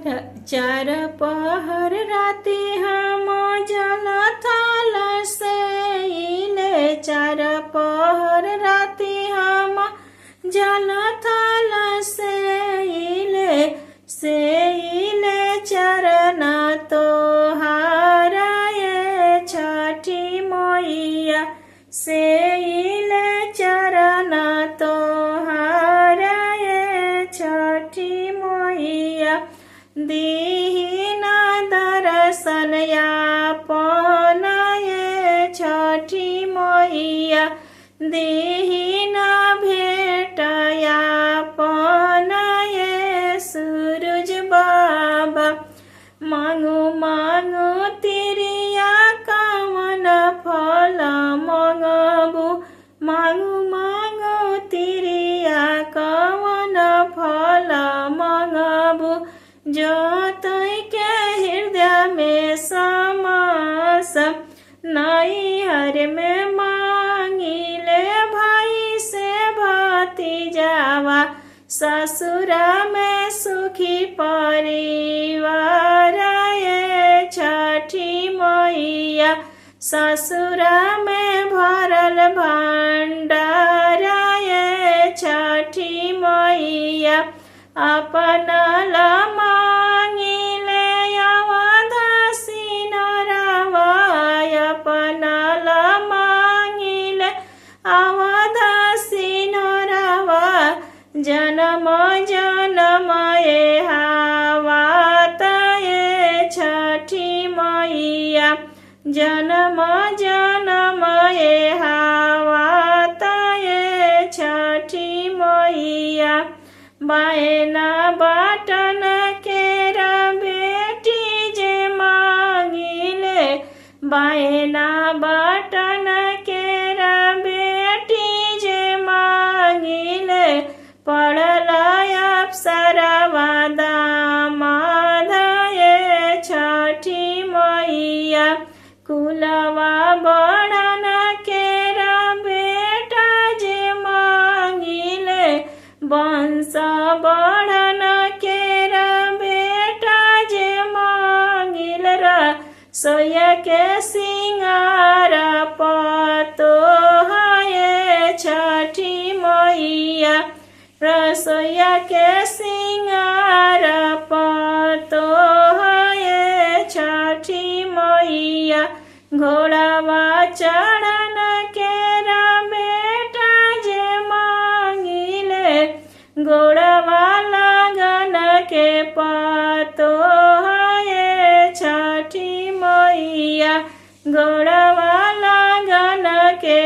चार पहर राति हम जल थल से चार पहर राति हम जल थल से चरण तोहार छठी मैया से चरण तोहार छठी मैया दीन दर्शन यापन छठी मैया दीन भेट यापन सूरज बाबा मांगू मांगू तिरिया कवन फल मंगबू मांगू मांगू तिरिया कवन फल मंगबू जो तय के हृदय में समास नैहर में मांगिले भाई से भतीजावा ससुर में सुखी परिवार छठी मैया ससुर में भरल भंडार छठी मैया अपना ला मांगिले अवध सिनरवा अपना ला मांगिले अवध सिनरवा जन्म जन्म हावत छठी मैया जन्म जन्म हावत छठी मैया बायना बाटन केरा बेटी जे मांगिले बायना बाटन केरा बेटी जे मांगिले पड़ल अप्सरवा दामाद छठी मैया कुलवा बड़न केरा बेटा जे मांगिले वंश बढ़न केरा बेटा जे मांगिल सोया के सिंगार पतो है छठी मैया रसोया के सिंगार पतो है छठी मैया घोड़ावा चढ़न केरा बेटा जे मांगिले गोड़वा लगन के पतो है छठी मैया गोड़वा लगन के